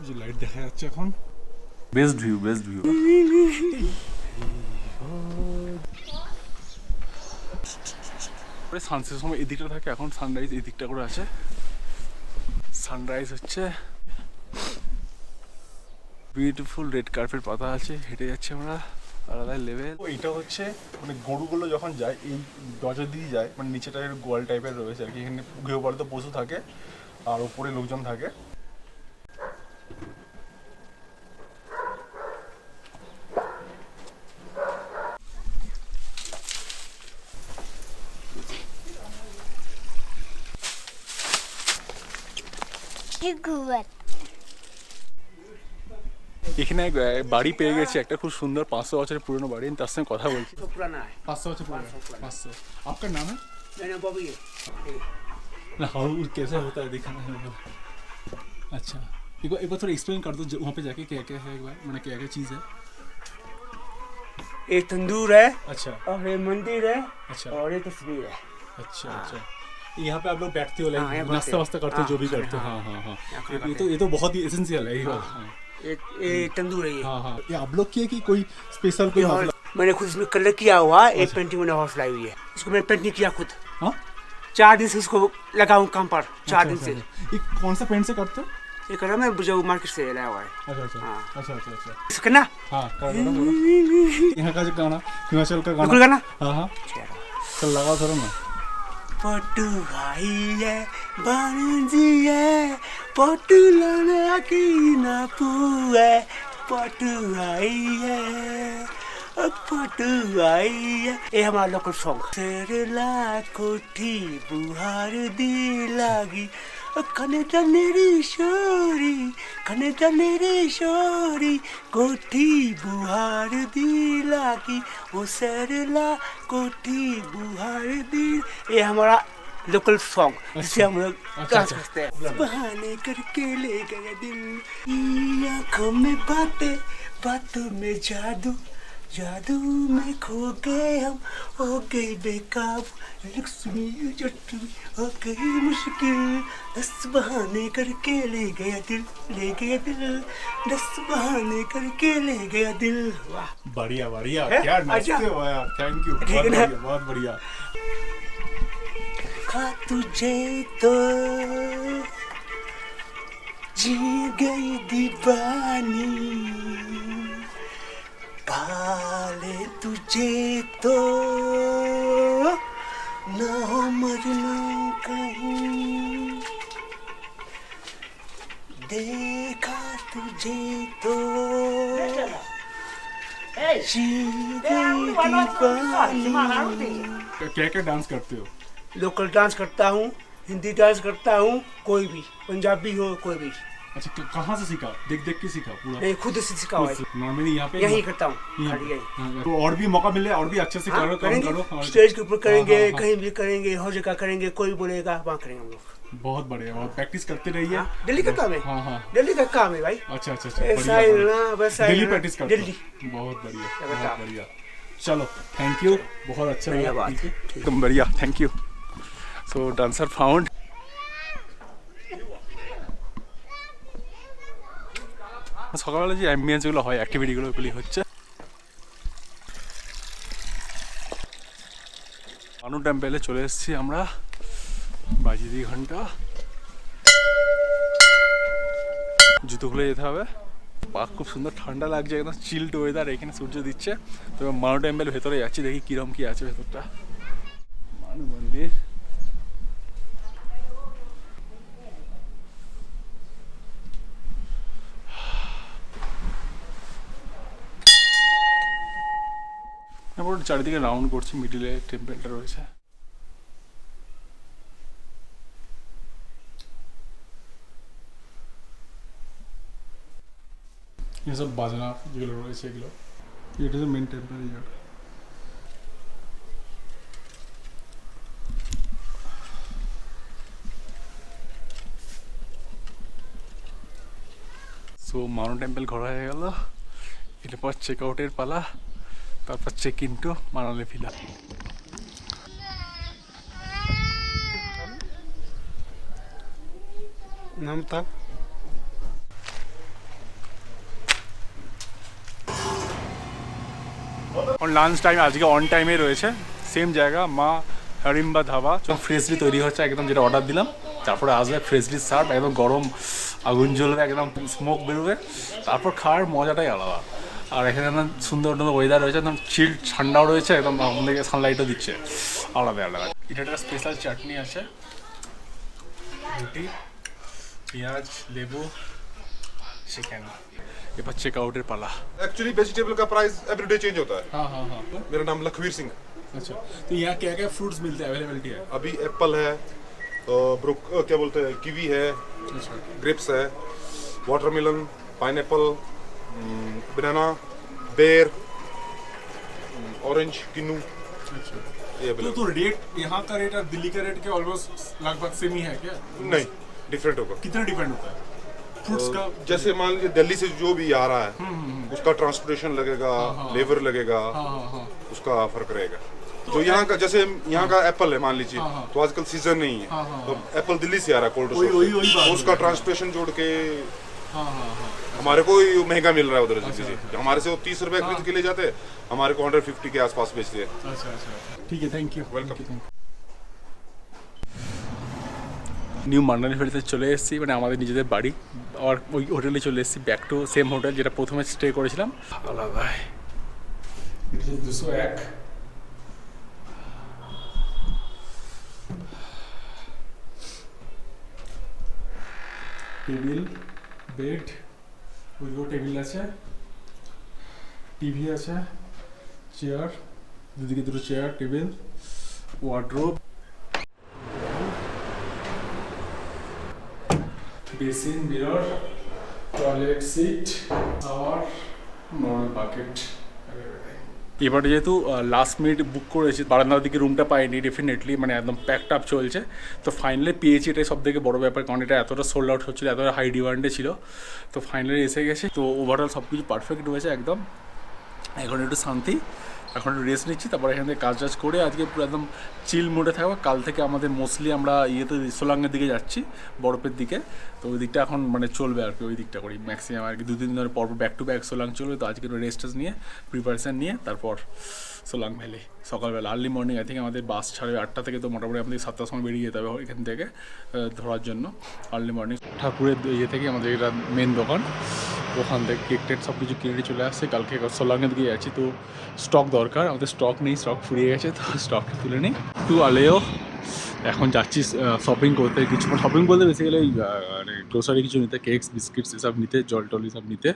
যে লাইট দেখা যাচ্ছে এখন, বেস্ট ভিউ, বেস্ট ভিউ। সানসেটের সময় এদিকটা থাকে, এখন সানরাইজ এই দিকটা করে আছে। সানরাইজ হচ্ছে, বিউটিফুল রেড কার্পেট পাতা আছে, হেঁটে যাচ্ছে আমরা আলাদা লেভেল। এইটা হচ্ছে মানে গরুগুলো যখন যায় এই দরজা দিয়ে যায়, মানে নিচেটা গোয়াল টাইপের রয়েছে আর কি। এখানে গৃহপালিত পশু থাকে আর উপরে লোকজন থাকে। এখানে বাড়ি পেয়ে গেছি একটা খুব সুন্দর 500 বছরের পুরনো বাড়ি। তার সঙ্গে কথা বলছি। 500 বছর পুরনো। 500। आपका नाम है? मेरा बॉबी है। ना हाउ कैसे होता है दिखाना है। अच्छा, एक बार थोड़ा एक्सप्लेन कर दो वहाँ पे जाके क्या क्या है, एक बार मैंने क्या क्या चीज़ है। एक तंदूर है, अच्छा और ये मंदिर है, अच्छा और ये तस्वीर है। अच्छा अच्छा। यहाँ पे आप लोग बैठते हो, हाँ, यहाँ लाइक बैठते नाश्ता हैं। वास्ता करते हो, हाँ, जो भी खाना, करते हो। हाँ। हाँ हाँ हाँ। यहाँ खाना ये तो बहुत ही एसेंशियल है ये बात। हाँ ये तंदूर है ये। हाँ हाँ। ये आप लोग की है कि कोई स्पेशल कोई ये मतलब? मैंने खुद इसमें कलर किया हुआ है। एक पेंटिंग मैंने हॉर्स लाई हुई है, इसको मैंने पेंटिंग किया खुद। हाँ 4 दिन से इसको लगा हूँ काम पर, 4 दिन से। ये कौन सा पेंट से करते हो? ये कलर मैं जो मार्केट से लाया हुआ है। अच्छा अच्छा हाँ। अच्छा अच्छा अच्छा। इसका ना हाँ बोलो। यहाँ का जो गाना, हिमाचल का बिल्कुल गाना। गाना हाँ हाँ चल लगाओ थोड़ा ना। पटुआई है बानजी है, पटुलाना की ना पुए, पटुआई है, पटुआई है। ये हमारा लोकल सॉन्ग। सरला कोठी बुहार दी लागी, कने जनेरी शोरी, कने जनेरी शोरी, कोठी बुहार दी लागी, वो सरला कोठी बुहार दी। ये हमारा लोकल सॉन्ग, जिसे हम लोग डांस करते हैं। बहाने करके ले गया दिल, आंखों में बातें, बातों में जादू, जादू में खो गए हम, हो गई बेकाबू, लक्ष्मी जट्टू हो गई मुश्किल। 10 बहाने करके ले गया दिल, ले गया दिल, 10 बहाने करके ले गया दिल। वाह बढ़िया बढ़िया, है? क्या नाचते अच्छा। हो यार, थैंक यू। ठीक बहुत है ना? बढ़िया बहुत बढ़िया। खा तुझे तो जी गई दीवानी, पाले तुझे तो ना हो मरना कहीं, देखा तुझे तो जी गई दीवानी। क्या क्या डांस करते हो? लोकल डांस करता हूँ, हिंदी डांस करता हूँ, कोई भी पंजाबी हो कोई भी। अच्छा कहाँ से सीखा? देख देख के सीखा पूरा? नहीं खुद से सीखा हुआ है, नॉर्मली यहाँ पे यही करता हूँ यहाँ खाली पे। यही। हाँ, तो और भी मौका मिले और भी अच्छे से हाँ, करो, काम करेंगे करो। हाँ, स्टेज के ऊपर करेंगे, हाँ, हाँ, हाँ। कहीं भी करेंगे, हर जगह करेंगे, कोई बोलेगा वहाँ करेंगे हम लोग। बहुत बढ़िया, बहुत प्रैक्टिस करते रहिए। हाँ, दिल्ली का काम है। हाँ हाँ दिल्ली का काम है भाई। अच्छा अच्छा अच्छा, ऐसा बढ़िया, ही बढ़िया। ना वैसा ही दिल्ली ना, प्रैक्टिस करते हो। दिल्ली। बहुत बढ़िया बताओ। बहुत बढ़िया। चलो थैंक यू, बहुत अच्छा बढ़िया लगा। बात। ठीक है एकदम बढ़िया, thank you. So dancer found. সকালবেলা যে অ্যাম্বিয়েন্সগুলো হয়, অ্যাক্টিভিটিগুলো ওগুলি হচ্ছে। মানু টেম্পেলে চলে এসেছি আমরা, বাজিয়ে 2 ঘন্টা। জুতো খুলে যেতে হবে। পার্ক খুব সুন্দর, ঠান্ডা লাগছে, একদম চিল্ড ওয়েদার, এখানে সূর্য দিচ্ছে। তবে মানু টেম্পেল ভেতরে যাচ্ছি, দেখি কিরম কি আছে ভেতরটা। মানু মন্দির। তারপর চারিদিকে রাউন্ড করছি, মিডিলে টেম্পেলটা রয়েছে। এসব বাজনা যেগুলো রয়েছে এগুলো, এটা হচ্ছে main temple. So Manu temple ঘোরা হয়ে গেল, এরপর চেক আউটের পালা, তারপর check in to Manali villa. नाम था লাঞ্চ টাইম আজকে অন টাইমে রয়েছে, সেম জায়গা মা হারিম্বা ধাবা। ফ্রেশলি তৈরি হচ্ছে একদম, যেটা অর্ডার দিলাম তারপরে আসবে ফ্রেশলি সার্ভ, একদম গরম আগুন জ্বলবে, একদম স্মোক বেরোবে, তারপর খাওয়ার মজাটাই আলাদা। আর এখানে একদম সুন্দর ওয়েদার রয়েছে, একদম চিল ঠান্ডাও রয়েছে, একদম আমাদেরকে সানলাইটও দিচ্ছে, আলাদা আলাদা। এটা একটা স্পেশাল চাটনি আছে, রুটি, পেঁয়াজ, লেবু, চিকেন। এবার চেক আউটের পালা। एक्चुअली वेजिटेबल का प्राइस एवरीडे चेंज होता है। हाँ हाँ हाँ। मेरा नाम लखवीर सिंह। अच्छा, तो यहाँ क्या क्या फ्रूट्स मिलते हैं, अवेलेबिलिटी है? अभी एप्पल है, क्या बोलते हैं, कीवी है, अच्छा ग्रेप्स है, वाटरमेलन, पाइनएप्पल, बनाना, बेर, ऑरेंज, किन्नू, अच्छा। ये तो available। रेट यहाँ का रेट और दिल्ली का रेट के ऑलमोस्ट लगभग सेम ही है क्या? नहीं, डिफरेंट होगा। कितना डिपेंड होता है फ्रूट्स का? जैसे मान लीजिए दिल्ली से जो भी आ रहा है उसका ट्रांसपोर्टेशन लगेगा, लेबर लगेगा, हाँ हाँ हाँ। उसका फर्क रहेगा। जो यहाँ का, जैसे यहाँ का एप्पल है मान लीजिए, हाँ, हाँ। तो आजकल सीजन नहीं है, हाँ, हाँ, तो एप्पल दिल्ली से आ रहा है कोल्ड वही- वही- वही बात तो है। उसका ट्रांसपोर्टेशन जोड़ के हाँ हाँ हाँ। हमारे को ही महंगा मिल रहा है उधर से। अच्छा। हमारे से वो 30 रुपए खरीद के ले जाते हैं, हमारे को 150 के आसपास बेचते हैं। अच्छा अच्छा, ठीक है, थैंक यू। Welcome. নিউ মান্নালি ভ্যালিতে চলে এসেছি, মানে আমাদের নিজেদের বাড়ি, আর ওই হোটেলে চলে এসেছি, ব্যাক টু সেম হোটেল যেটা প্রথমে স্টে করেছিলাম। আলাদা 201 টেবিল, বেড, ওইগুলো টেবিল আছে, টিভি আছে, চেয়ার, দুদিকে দুটো chair, table, wardrobe, basin, mirror, toilet seat, shower, normal bucket. এবারে যেহেতু লাস্ট মিনিট বুক করেছি, বারান্দার দিকে রুমটা পাইনি ডেফিনেটলি, মানে একদম প্যাকড আপ চলছে, তো ফাইনালি পেয়েছি, এটাই সব থেকে বড়ো ব্যাপার, কারণ এটা এতটা সোল্ড আউট হচ্ছিলো, এতটা হাই ডিমান্ডে ছিল, তো ফাইনালি এসে গেছে। তো ওভারঅল সব কিছু পারফেক্ট রয়েছে একদম। এখন একটু শান্তি, এখন একটু রেস্ট নিচ্ছি, তারপরে এখান থেকে কাজ টাজ করে আজকে পুরো একদম চিল মোডে থাকবো। কাল থেকে আমাদের মোস্টলি আমরা সোলাঙ্গের দিকে যাচ্ছি, বরফের দিকে, তো ওই দিকটা এখন মানে চলবে আর কি, ওই দিকটা করি ম্যাক্সিমাম আর কি, 2-3 দিন ধরে পরপর ব্যাক টু ব্যাক সোলাং চলবে। তো আজকে রেস্ট টেস্ট নিয়ে প্রিপারেশান নিয়ে তারপর সোলাং ভ্যালি সকালবেলা আর্লি মর্নিং, আই থিঙ্ক আমাদের বাস ছাড়বে 8টা থেকে, তো মোটামুটি আমাদের 7টার সময় বেরিয়ে যেতে হবে এখান থেকে ধরার জন্য আর্লি মর্নিং। ঠাকুরের ইয়ে থেকে আমাদের এটা মেন দোকান, ওখান থেকে কেক টেক সব কিছু কিনে চলে আসছে। কালকে সোলাংয়ের দিকে যাচ্ছি, তো স্টক দরকার, আমাদের স্টক নেই, স্টক ফুরিয়ে গেছে, তো স্টক তুলে নিই। টু আলেও এখন যাচ্ছি শপিং করতে, কিছু শপিং বলতে বেসিক্যালি মানে গ্রোসারি কিছু নিতে, কেকস বিস্কিটস এসব নিতে, জল টল এসব নিতে।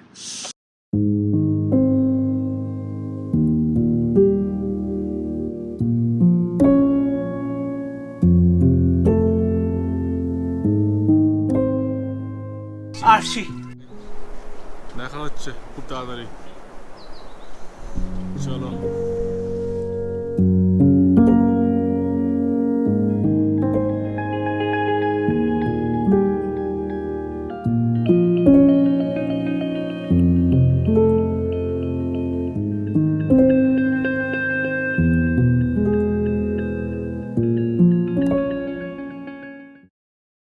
আসছি। দেখা হচ্ছে খুব তাড়াতাড়ি, চলো।